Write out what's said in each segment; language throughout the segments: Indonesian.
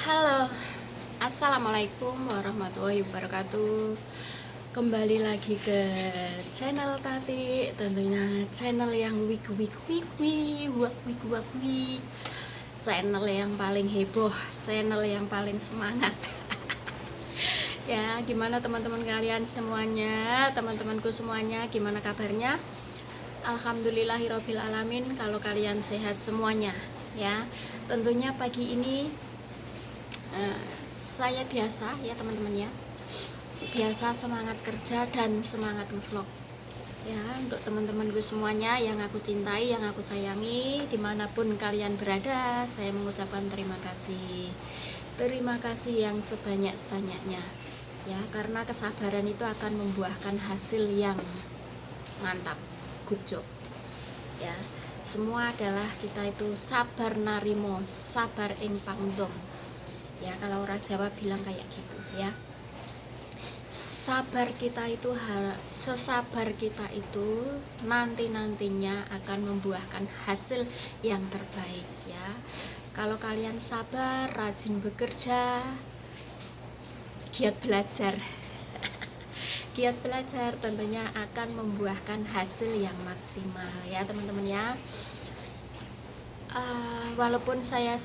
Halo, assalamualaikum warahmatullahi wabarakatuh. Kembali lagi ke channel Tati, tentunya channel yang channel yang paling heboh, channel yang paling semangat. Ya, gimana teman-teman kalian semuanya, teman-temanku semuanya, gimana kabarnya? Alhamdulillahirabbil alamin, kalau kalian sehat semuanya, ya. Tentunya pagi ini saya biasa ya teman-teman ya, biasa semangat kerja dan semangat ngevlog ya. Untuk teman-temanku semuanya yang aku cintai, yang aku sayangi, dimanapun kalian berada, saya mengucapkan terima kasih yang sebanyak-banyaknya ya, karena kesabaran itu akan membuahkan hasil yang mantap, good job ya. Semua adalah kita itu sabar narimo, sabar ing pangdom ya, kalau orang Jawa bilang kayak gitu ya. Sesabar kita itu nantinya akan membuahkan hasil yang terbaik ya. Kalau kalian sabar, rajin bekerja, giat belajar giat belajar tentunya akan membuahkan hasil yang maksimal ya teman-teman ya. Walaupun saya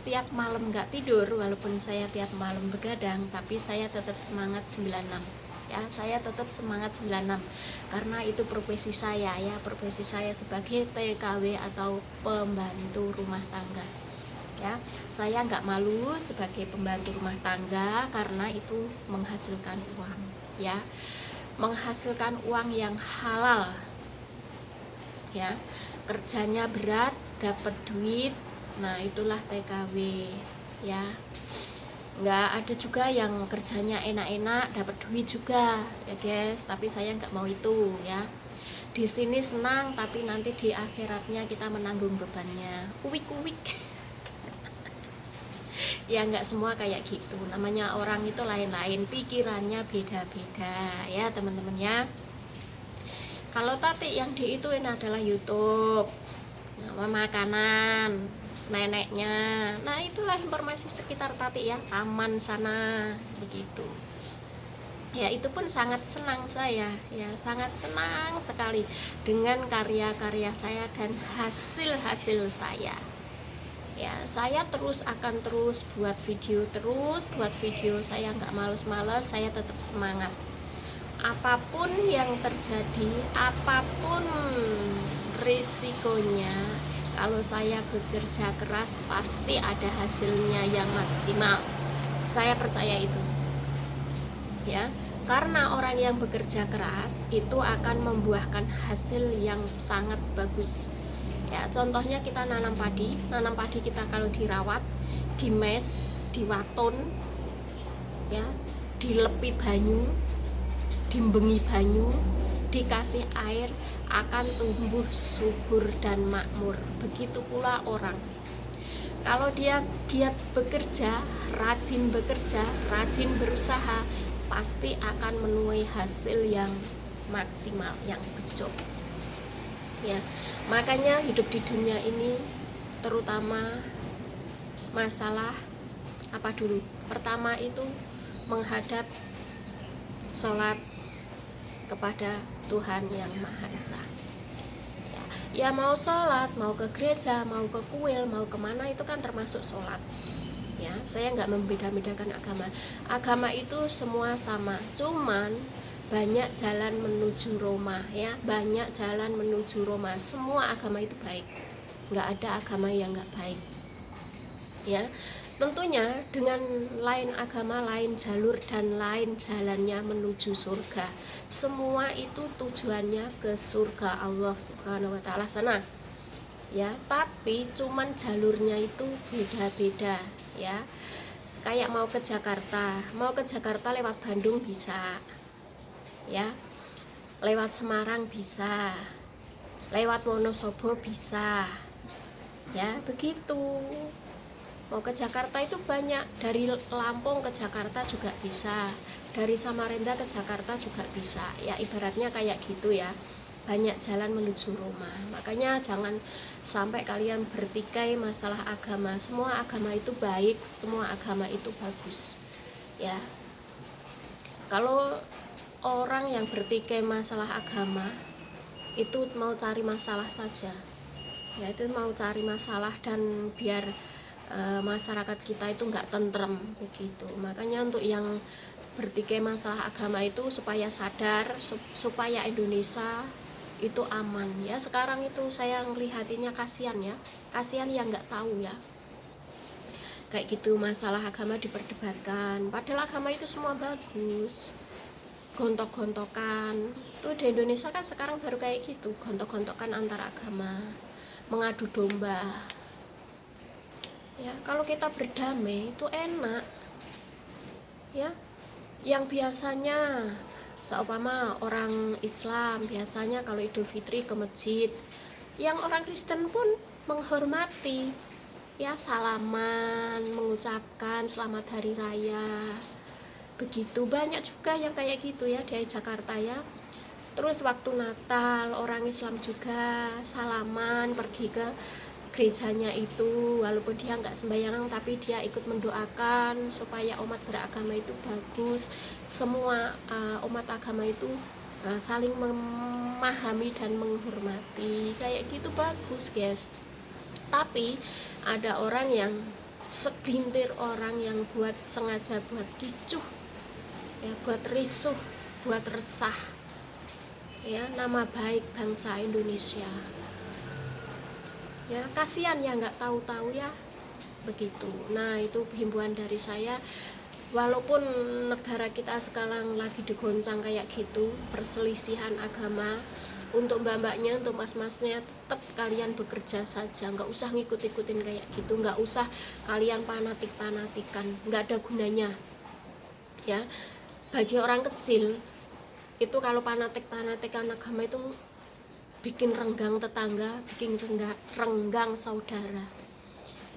tiap malam nggak tidur, walaupun saya tiap malam begadang, tapi saya tetap semangat 96 ya. Saya tetap semangat 96 karena itu profesi saya ya, profesi saya sebagai TKW atau pembantu rumah tangga ya. Saya nggak malu sebagai pembantu rumah tangga karena itu menghasilkan uang ya, menghasilkan uang yang halal ya. Kerjanya berat, dapat duit, nah itulah TKW ya. Nggak ada juga yang kerjanya enak-enak dapat duit juga ya guys, tapi saya nggak mau itu ya. Di sini senang, tapi nanti di akhiratnya kita menanggung bebannya, uwik ya. Nggak semua kayak gitu, namanya orang itu lain-lain, pikirannya beda-beda ya teman-teman ya. Kalau Tati yang diituin adalah YouTube, makanan, neneknya. Nah itulah informasi sekitar Tati ya, taman sana begitu. Ya itu pun sangat senang saya ya, sangat senang sekali dengan karya-karya saya dan hasil-hasil saya. Ya, saya akan terus buat video, saya nggak males-males, saya tetap semangat. Apapun yang terjadi, apapun risikonya, kalau saya bekerja keras pasti ada hasilnya yang maksimal. Saya percaya itu ya, karena orang yang bekerja keras itu akan membuahkan hasil yang sangat bagus ya. Contohnya kita nanam padi kita kalau dirawat, dimes, diwaton ya, dilepi banyu, dimbengi banyu, dikasih air, akan tumbuh subur dan makmur. Begitu pula orang, kalau dia giat bekerja, rajin berusaha, pasti akan menuai hasil yang maksimal, yang bejo ya. Makanya hidup di dunia ini terutama masalah apa dulu? Pertama itu menghadap sholat kepada Tuhan yang Maha Esa ya. Mau sholat, mau ke gereja, mau ke kuil, mau kemana, itu kan termasuk sholat ya. Saya nggak membeda-bedakan agama itu semua sama, cuman banyak jalan menuju Roma ya, banyak jalan menuju Roma. Semua agama itu baik, nggak ada agama yang nggak baik ya. Tentunya dengan lain agama, lain jalur, dan lain jalannya menuju surga. Semua itu tujuannya ke surga Allah Subhanahu wa Ta'ala sana ya, tapi cuman jalurnya itu beda-beda ya. Kayak mau ke Jakarta lewat Bandung bisa ya, lewat Semarang bisa, lewat Wonosobo bisa ya, begitu. Mau ke Jakarta itu banyak, dari Lampung ke Jakarta juga bisa, dari Samarinda ke Jakarta juga bisa ya, ibaratnya kayak gitu ya. banyak jalan menuju Roma. Makanya jangan sampai kalian bertikai masalah agama. Semua agama itu baik, semua agama itu bagus. Ya. Kalau orang yang bertikai masalah agama itu mau cari masalah saja. Ya, itu mau cari masalah dan biar masyarakat kita itu nggak tentrem begitu. Makanya untuk yang bertikai masalah agama itu supaya sadar, supaya Indonesia itu aman ya. Sekarang itu saya ngelihatinnya kasihan ya, kasihan yang nggak tahu ya, kayak gitu masalah agama diperdebatkan, padahal agama itu semua bagus. Gontok-gontokan tuh di Indonesia kan sekarang baru kayak gitu, gontok-gontokan antar agama, mengadu domba ya. Kalau kita berdamai itu enak ya. Yang biasanya seumpama orang Islam biasanya kalau Idul Fitri ke masjid, yang orang Kristen pun menghormati ya, salaman, mengucapkan selamat hari raya begitu. Banyak juga yang kayak gitu ya di Jakarta ya. Terus waktu Natal orang Islam juga salaman, pergi ke gerejanya itu, walaupun dia nggak sembahyang tapi dia ikut mendoakan supaya umat beragama itu bagus. Semua umat agama itu saling memahami dan menghormati, kayak gitu bagus guys. Tapi ada orang yang segelintir orang yang sengaja buat ricuh ya, buat risuh, buat resah ya nama baik bangsa Indonesia ya. Kasihan ya nggak tahu-tahu ya begitu. Nah itu himbauan dari saya, walaupun negara kita sekarang lagi digoncang kayak gitu, perselisihan agama, untuk mbak-mbaknya, untuk mas-masnya, tetap kalian bekerja saja, nggak usah ngikut-ikutin kayak gitu, nggak usah kalian fanatik-fanatikan, nggak ada gunanya ya. Bagi orang kecil itu kalau fanatik-fanatikan agama itu bikin renggang tetangga, bikin renggang saudara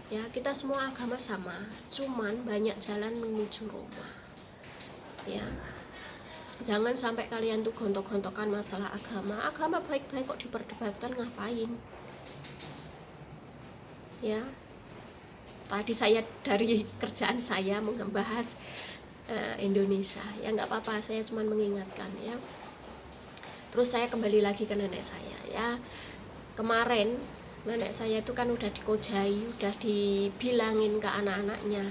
ya. Kita semua agama sama, cuman banyak jalan menuju Roma ya. Jangan sampai kalian tuh gontok-gontokan masalah agama. Agama baik-baik kok diperdebatkan, ngapain ya. Tadi saya dari kerjaan saya membahas Indonesia ya, nggak apa-apa, saya cuma mengingatkan ya. Terus saya kembali lagi ke nenek saya ya. Kemarin nenek saya itu kan udah dikojai, udah dibilangin ke anak-anaknya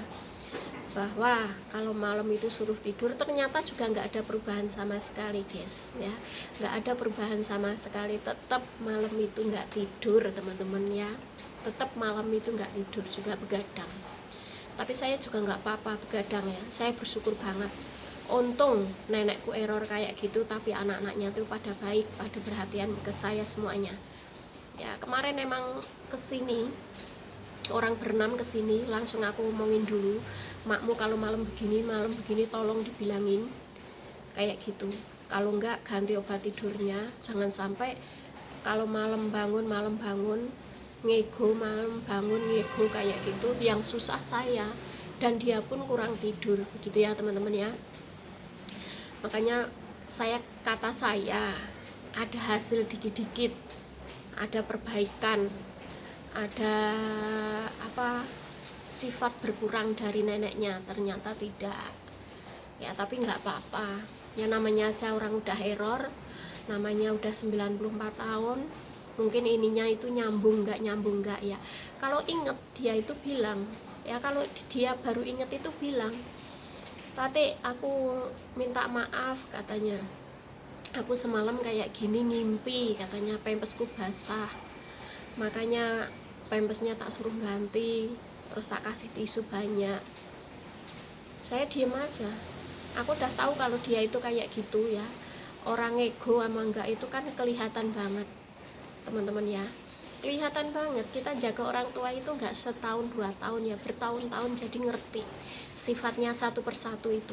bahwa kalau malam itu suruh tidur, ternyata juga nggak ada perubahan sama sekali guys ya, nggak ada perubahan sama sekali. Tetap malam itu nggak tidur teman-teman ya, tetap malam itu nggak tidur, juga begadang. Tapi saya juga nggak apa-apa begadang ya, saya bersyukur banget. Untung nenekku error kayak gitu, tapi anak-anaknya tuh pada baik, pada perhatian ke saya semuanya ya. Kemarin emang kesini orang berenam kesini, langsung aku ngomongin dulu, makmu kalau malam begini tolong dibilangin kayak gitu, kalau enggak ganti obat tidurnya. Jangan sampai kalau malam bangun ngego, malam bangun ngego kayak gitu, yang susah saya dan dia pun kurang tidur begitu ya teman-teman ya. Makanya kata saya ada hasil dikit-dikit, ada perbaikan, ada sifat berkurang dari neneknya, ternyata tidak ya. Tapi nggak apa-apa ya, namanya aja orang udah error, namanya udah 94 tahun, mungkin ininya itu nyambung nggak ya. Kalau inget dia itu bilang ya, kalau dia baru inget itu bilang, Tati aku minta maaf katanya, aku semalam kayak gini ngimpi katanya, pempesku basah, makanya pempesnya tak suruh ganti, terus tak kasih tisu banyak. Saya diem aja, aku udah tahu kalau dia itu kayak gitu ya. Orang ego sama enggak itu kan kelihatan banget teman-teman ya, kelihatan banget. Kita jaga orang tua itu enggak setahun 2 tahun ya, bertahun-tahun jadi ngerti sifatnya satu persatu itu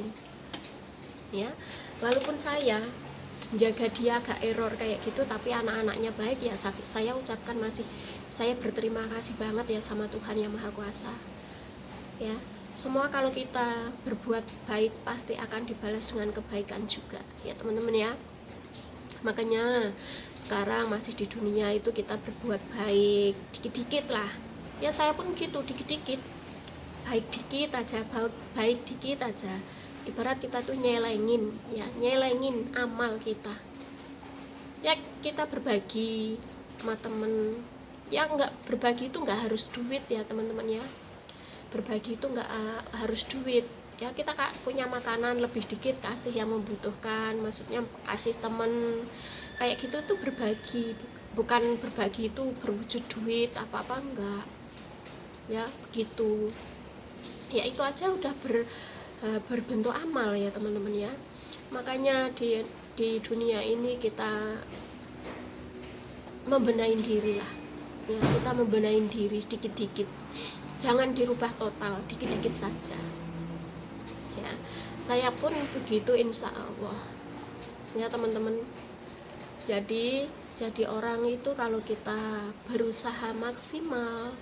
ya. Walaupun saya jaga dia agak error kayak gitu, tapi anak-anaknya baik ya, saya ucapkan saya berterima kasih banget ya sama Tuhan Yang Maha Kuasa ya. Semua kalau kita berbuat baik pasti akan dibalas dengan kebaikan juga ya teman-teman ya. Makanya sekarang masih di dunia itu kita berbuat baik dikit-dikit lah ya, saya pun gitu, dikit-dikit, baik dikit aja, baik dikit aja. Ibarat kita tuh nyelengin ya, nyelengin amal kita ya. Kita berbagi sama temen ya, nggak berbagi itu nggak harus duit ya teman-teman ya, berbagi itu nggak harus duit ya. Kita punya makanan lebih dikit kasih yang membutuhkan, maksudnya kasih temen kayak gitu tuh berbagi, bukan berbagi itu berwujud duit apa-apa, enggak ya gitu ya. Itu aja udah berbentuk amal ya teman-teman ya. Makanya di dunia ini kita membenahi diri lah ya, kita membenahi diri sedikit-dikit, jangan dirubah total, dikit-dikit saja ya. Saya pun begitu insya Allah ya teman-teman. Jadi orang itu kalau kita berusaha maksimal,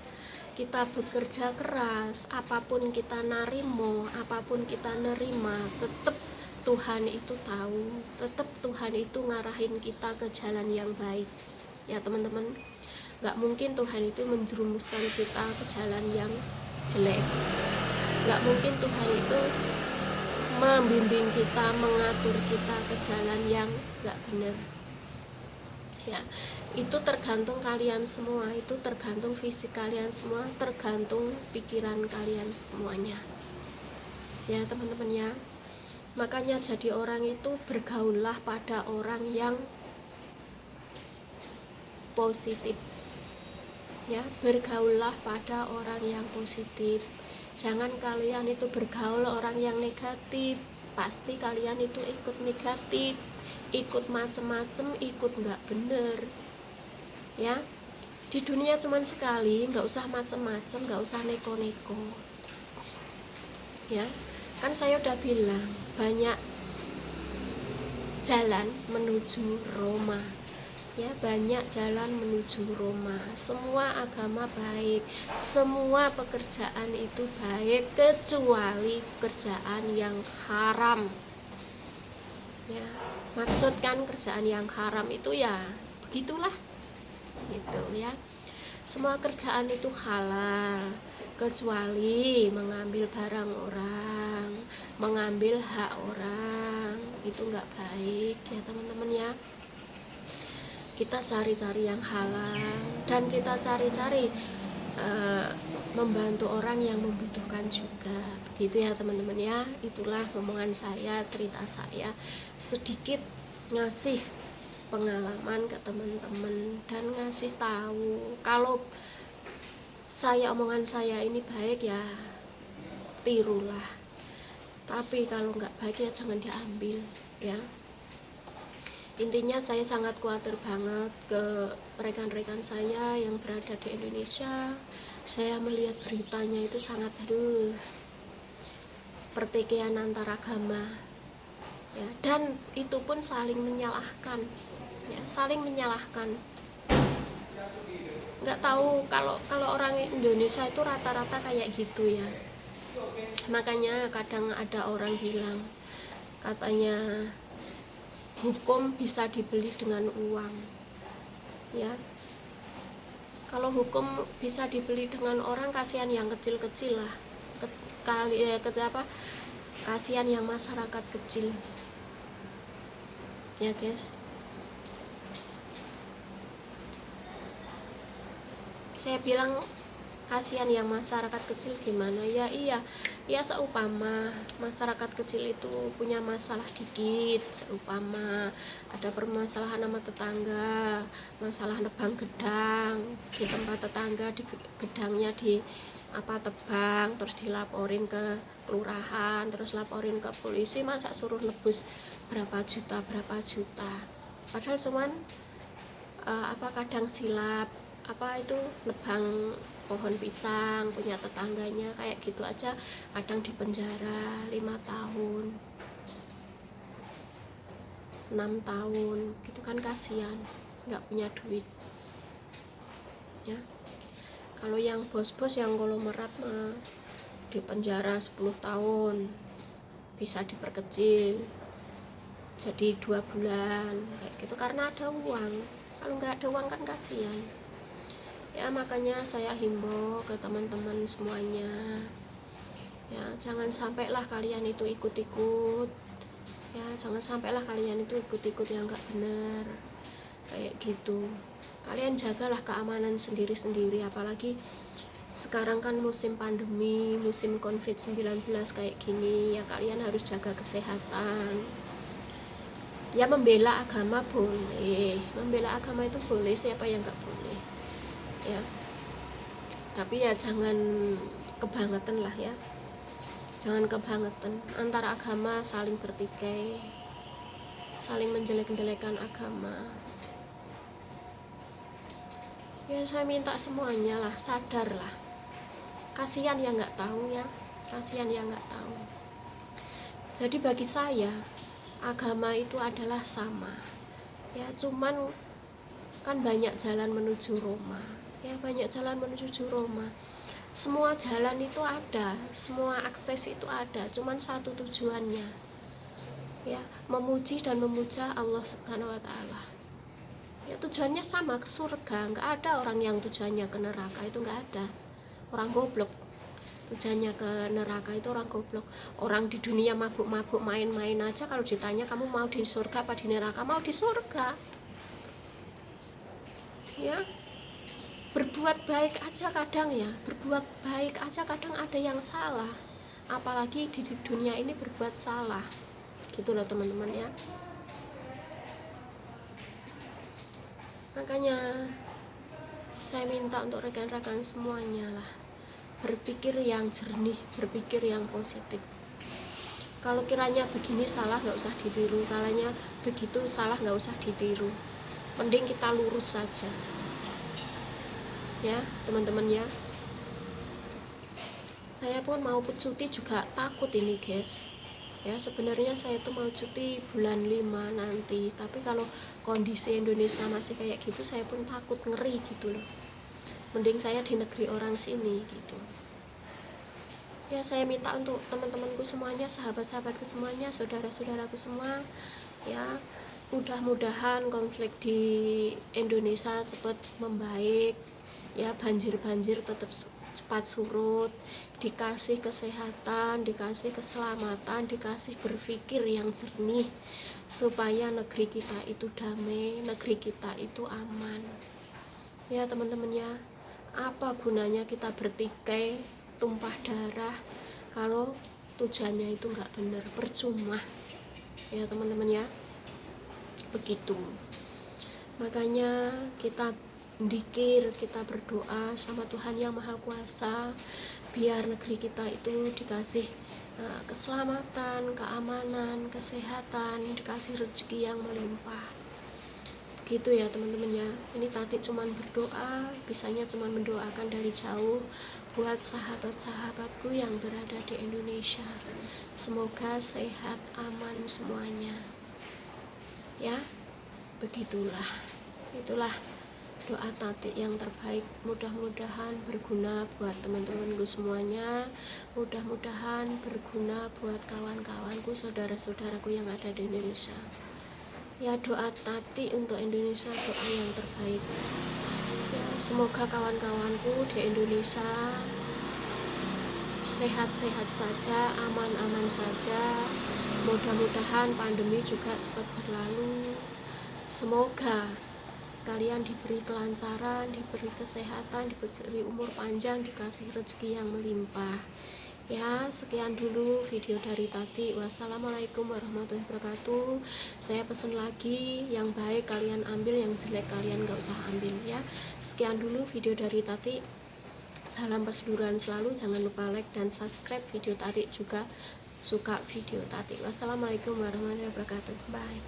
kita bekerja keras, apapun kita narimo, apapun kita nerima, tetap Tuhan itu tahu, tetap Tuhan itu ngarahin kita ke jalan yang baik ya teman-teman. Gak mungkin Tuhan itu menjerumuskan kita ke jalan yang jelek, gak mungkin Tuhan itu membimbing kita, mengatur kita ke jalan yang gak benar ya. Itu tergantung kalian semua, itu tergantung fisik kalian semua, tergantung pikiran kalian semuanya ya teman-teman ya. Makanya jadi orang itu bergaullah pada orang yang positif ya, bergaullah pada orang yang positif. Jangan kalian itu bergaul orang yang negatif, pasti kalian itu ikut negatif, ikut macem-macem, ikut nggak bener ya. Di dunia cuman sekali, nggak usah macem-macem, nggak usah neko-neko ya. Kan saya udah bilang banyak jalan menuju Roma ya, banyak jalan menuju Roma. Semua agama baik, semua pekerjaan itu baik kecuali pekerjaan yang haram ya. Maksudkan kerjaan yang haram itu ya begitulah gitu ya. Semua kerjaan itu halal kecuali mengambil barang orang, mengambil hak orang, itu nggak baik ya teman-teman ya. Kita cari-cari yang halal dan kita cari-cari membantu orang yang membutuhkan juga, begitu ya teman-teman ya. Itulah omongan saya, cerita saya, sedikit ngasih pengalaman ke teman-teman dan ngasih tahu kalau omongan saya ini baik ya tirulah, tapi kalau nggak baik ya jangan diambil ya. Intinya saya sangat khawatir banget ke rekan-rekan saya yang berada di Indonesia. Saya melihat beritanya itu sangat pertikaian antar agama ya, dan itu pun saling menyalahkan ya, saling menyalahkan. Nggak tahu kalau orang Indonesia itu rata-rata kayak gitu ya. Makanya kadang ada orang bilang katanya hukum bisa dibeli dengan uang ya. Kalau hukum bisa dibeli dengan orang, kasihan yang kecil-kecil lah, kasihan yang masyarakat kecil ya guys. Saya bilang kasihan yang masyarakat kecil gimana ya, iya seumpama masyarakat kecil itu punya masalah dikit, seumpama ada permasalahan sama tetangga, masalah nebang gedang di tempat tetangga, di gedangnya di tebang, terus dilaporin ke kelurahan, terus laporin ke polisi, masa suruh nebus berapa juta, padahal cuman kadang silap itu nebang pohon pisang punya tetangganya, kayak gitu aja kadang di penjara 5 tahun 6 tahun gitu kan, kasihan nggak punya duit ya. Kalau yang bos-bos yang konglomerat mah di penjara 10 tahun bisa diperkecil jadi 2 bulan kayak gitu, karena ada uang. Kalau nggak ada uang kan kasihan ya. Makanya saya himbau ke teman-teman semuanya ya, jangan sampailah kalian itu ikut-ikut ya, jangan sampailah kalian itu ikut-ikut yang nggak benar kayak gitu. Kalian jagalah keamanan sendiri-sendiri, apalagi sekarang kan musim pandemi, musim COVID-19 kayak gini ya, kalian harus jaga kesehatan ya. Membela agama boleh, membela agama itu boleh, siapa yang nggak boleh ya, tapi ya jangan kebangetan lah ya, jangan kebangetan. Antara agama saling bertikai, saling menjelek-jelekan agama ya. Saya minta semuanya lah sadar lah, kasihan yang nggak tahu ya, kasihan yang nggak tahu. Jadi bagi saya agama itu adalah sama ya, cuman kan banyak jalan menuju Roma ya, banyak jalan menuju Roma. Semua jalan itu ada, semua akses itu ada, cuman satu tujuannya ya, memuji dan memuja Allah Subhanahu wa Ta'ala ya. Tujuannya sama, ke surga. Nggak ada orang yang tujuannya ke neraka, itu nggak ada. Orang goblok tujuannya ke neraka, itu orang goblok. Orang di dunia mabuk-mabuk main-main aja, kalau ditanya kamu mau di surga apa di neraka, mau di surga ya. Berbuat baik aja kadang ya, berbuat baik aja kadang ada yang salah, apalagi di dunia ini berbuat salah gitu loh teman-teman ya. Makanya saya minta untuk rekan-rekan semuanya lah, berpikir yang jernih, berpikir yang positif. Kalau kiranya begini salah nggak usah ditiru, kalanya begitu salah nggak usah ditiru, mending kita lurus saja ya teman-teman ya. Saya pun mau cuti juga takut ini guys ya. Sebenarnya saya tuh mau cuti bulan 5 nanti, tapi kalau kondisi Indonesia masih kayak gitu, saya pun takut, ngeri gitu loh. Mending saya di negeri orang sini gitu ya. Saya minta untuk teman-temanku semuanya, sahabat-sahabatku semuanya, saudara-saudaraku semua ya, mudah-mudahan konflik di Indonesia cepat membaik ya, banjir-banjir tetap cepat surut, dikasih kesehatan, dikasih keselamatan, dikasih berpikir yang jernih, supaya negeri kita itu damai, negeri kita itu aman ya teman-teman ya. Apa gunanya kita bertikai, tumpah darah, kalau tujuannya itu nggak benar, percuma ya teman-teman ya, begitu. Makanya kita dikir, kita berdoa sama Tuhan yang Maha Kuasa, biar negeri kita itu dikasih keselamatan, keamanan, kesehatan, dikasih rezeki yang melimpah gitu ya teman-teman ya. Ini Tati cuman berdoa, bisanya cuman mendoakan dari jauh buat sahabat-sahabatku yang berada di Indonesia, semoga sehat, aman semuanya ya. Begitulah, itulah doa Tati yang terbaik. Mudah-mudahan berguna buat teman-temanku semuanya, mudah-mudahan berguna buat kawan-kawanku, saudara-saudaraku yang ada di Indonesia ya. Doa Tati untuk Indonesia doa yang terbaik ya. Semoga kawan-kawanku di Indonesia sehat-sehat saja, aman-aman saja. Mudah-mudahan pandemi juga cepat berlalu. Semoga kalian diberi kelancaran, diberi kesehatan, diberi umur panjang, dikasih rezeki yang melimpah ya. Sekian dulu video dari Tati. Wassalamualaikum warahmatullahi wabarakatuh. Saya pesan lagi, yang baik kalian ambil, yang jelek kalian gak usah ambil ya. Sekian dulu video dari Tati. Salam perseluruhan selalu, jangan lupa like dan subscribe video Tati juga suka video Tati. Wassalamualaikum warahmatullahi wabarakatuh. Bye.